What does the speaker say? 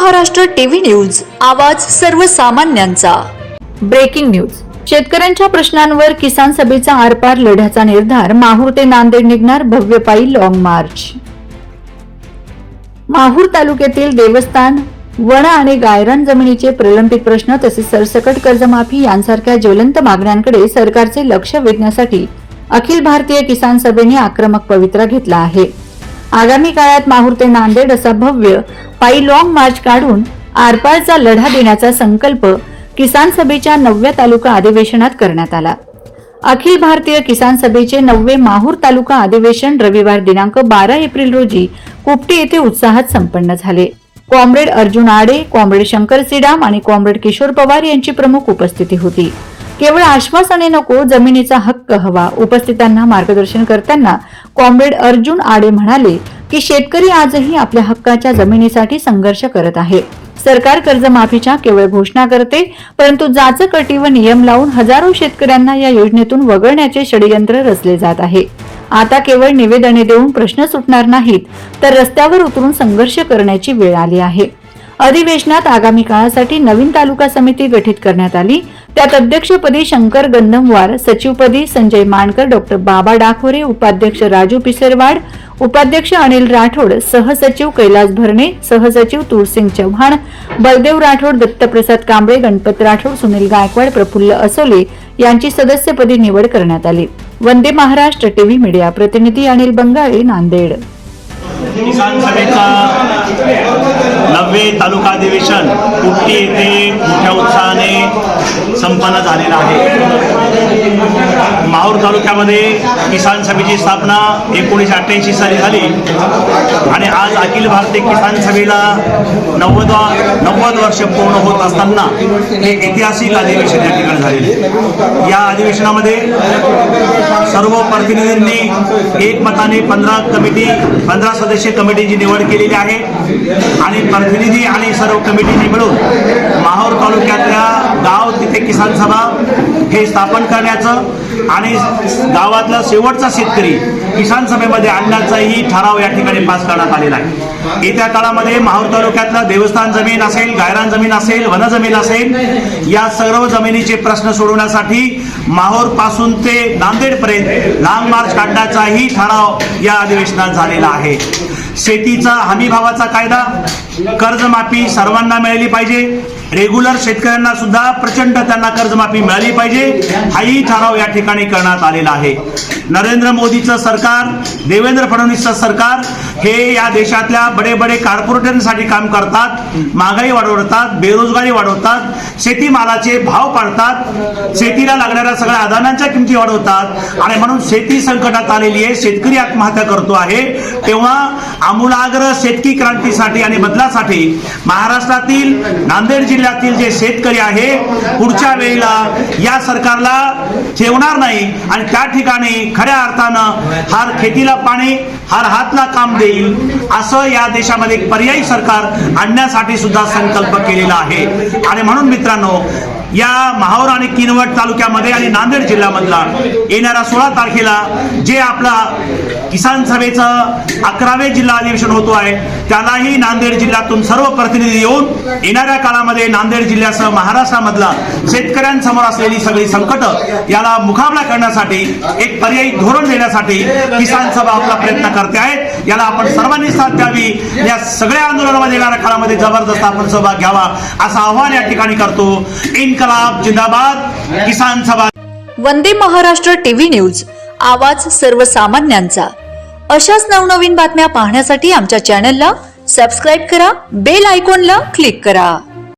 Maharashtra TV news, आवाज सर्वसामान्यांचा। Breaking news. शेतकऱ्यांच्या प्रश्नांवर किसान सभेचा आरपार लढ्याचा निर्धार। माहूर ते नांदेड निघणार भव्य पायी लॉंग मार्च। माहूर तालुक्यातील देवस्थान, वन आणि गायरान जमिनीचे प्रलंबित प्रश्न तसेच सरसकट कर्जमाफी यांसारख्या ज्वलंत मागण्यांकडे सरकारचे लक्ष वेधण्यासाठी अखिल भारतीय किसान सभेने आक्रमक पवित्रा घेतला आहे। आगामी काळात माहूर ते नांदेड असा भव्य पायी लॉंग मार्च काढून आरपारचा लढा देण्याचा संकल्प किसान सभेच्या 9व्या तालुका अधिवेशनात करण्यात आला। अखिल भारतीय किसान सभेचे 9वे माहूर तालुका अधिवेशन रविवार दिनांक 12 एप्रिल रोजी कुपटी येथे उत्साहात संपन्न झाले। कॉम्रेड अर्जुन आडे, कॉम्रेड शंकर सीडाम आणि कॉम्रेड किशोर पवार यांची प्रमुख उपस्थिती होती। केवळ आश्वासने नको, जमिनीचा हक्क हवा। उपस्थितांना मार्गदर्शन करताना कॉम्रेड अर्जुन आडे म्हणाले की शेतकरी आजही आपल्या हक्काच्या जमिनीसाठी संघर्ष करत आहे। सरकार कर्जमाफीच्या केवळ घोषणा करते, परंतु जाचक अटी व नियम लावून हजारो शेतकऱ्यांना या योजनेतून वगळण्याचे षडयंत्र रचले जात आहे। आता केवळ निवेदने देऊन प्रश्न सुटणार नाहीत, तर रस्त्यावर उतरून संघर्ष करण्याची वेळ आली आहे। अधिवेशनात आगामी काळासाठी नवीन तालुका समिती गठीत करण्यात आली। त्यात अध्यक्षपदी शंकर गंधमवार, सचिवपदी संजय मानकर, डॉक्टर बाबा डाखोरे, उपाध्यक्ष राजू पिसरवाड, उपाध्यक्ष अनिल राठोड, सहसचिव कैलास भरणे, सहसचिव तुळसिंग चव्हाण, बलदेव राठोड, दत्तप्रसाद कांबळे, गणपत राठोड, सुनील गायकवाड, प्रफुल्ल असोले यांची सदस्यपदी निवड करण्यात आली। वंदे महाराष्ट्र टीव्ही मीडिया प्रतिनिधी अनिल बंगाळे, नांदेड। किसान सभेचा 9वे तालुका अधिवेशन कुपटी येथे मोठ्या उत्साहाने संपन्न झालेला आहे। माहूर तालुक्यामध्ये किसान सभेची स्थापना 1988 साली झाली आणि आज अखिल भारतीय किसान सभेला 90 वर्ष पूर्ण होत असताना हे ऐतिहासिक अधिवेशन या ठिकाणी झाले। या अधिवेशनामध्ये सर्व प्रतिनिधींनी एकमताने 15 सदस्यीय कमिटीची निवड केलेली आहे आणि प्रतिनिधी आणि सर्व कमिटीने मिळून माहूर तालुक्यातल्या गाव तिथे किसान सभा हे स्थापन करण्याचं आणि गावातला शेवटचा शेतकरी किसान सभेमध्ये आणण्याचाही ठराव या ठिकाणी पास करण्यात आलेला आहे। येत्या काळामध्ये माहूर तालुक्यातला देवस्थान जमीन असेल, गायरान जमीन असेल, वन जमीन असेल, या सर्व जमिनीचे प्रश्न सोडवण्यासाठी माहूर पासून ते नांदेड पर्यंत लॉंग मार्च काढण्याचाही ठराव या अधिवेशनात झालेला आहे। शेतीचा हमी भावाचा कायदा, कर्जमाफी सर्वांना मिळाली पाहिजे, रेग्युलर शेतकऱ्यांना सुद्धा प्रचंड त्यांना कर्जमाफी मिळाली पाहिजे, हाही ठराव या ठिकाणी करण्यात आलेला आहे। नरेंद्र मोदीचं सरकार, देवेंद्र फडणवीसचं सरकार हे या देशातल्या बडे कॉर्पोरेटांसाठी काम करतात, महागाई वाढवतात, बेरोजगारी वाढवतात, शेतीमालाचे भाव पाडतात, शेतीला लागणाऱ्या सगळ्या आधारांच्या किमती वाढवतात आणि म्हणून शेती संकटात आलेली आहे, शेतकरी आत्महत्या करतो आहे। तेव्हा आमूलाग्र शेतकी क्रांतीसाठी आणि बदलासाठी महाराष्ट्रातील नांदेड जिल्ह्यातील जे शेतकरी आहे पुढच्या वेळेला या सरकारला ठेवणार नाही आणि त्या ठिकाणी खऱ्या अर्थानं हर खेतीला पाणी, हर हातला काम देईल असं या देशामध्ये एक पर्यायी सरकार आणण्यासाठी सुद्धा संकल्प केलेला आहे। आणि म्हणून मित्रांनो, या माहूर आणि किनवट तालुक्यामध्ये आणि नांदेड जिल्ह्यामधला येणाऱ्या 16 तारखेला जे आपला किसान सभेचं 11वे जिल्हा अधिवेशन होतो आहे, त्यालाही नांदेड जिल्ह्यातून सर्व प्रतिनिधी येऊन येणाऱ्या काळामध्ये नांदेड जिल्ह्यासह महाराष्ट्रामधला शेतकऱ्यांसमोर असलेली सगळी संकट याला मुकाबला करण्यासाठी एक पर्यायी धोरण देण्यासाठी किसान सभा आपला प्रयत्न करते आहे। याला आपण सर्वांनी साथ द्यावी, या सगळ्या आंदोलनामध्ये येणाऱ्या काळामध्ये जबरदस्त आपण सहभाग घ्यावा असं आव्हान या ठिकाणी करतो। इन्कलाब जिंदाबाद, किसान सभा। वंदे महाराष्ट्र टीव्ही न्यूज, आवाज सर्वसामान्यांचा। अशाच नवनवीन बातम्या पाहण्यासाठी आमच्या चॅनलला सबस्क्राईब करा, बेल आयकॉनला क्लिक करा।